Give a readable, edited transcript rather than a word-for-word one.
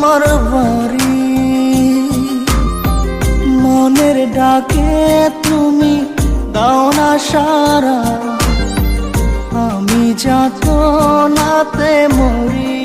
আমার বাড়ি। মনের ডাকে তুমি দাও না সারা, আমি যাতনাতে মরি।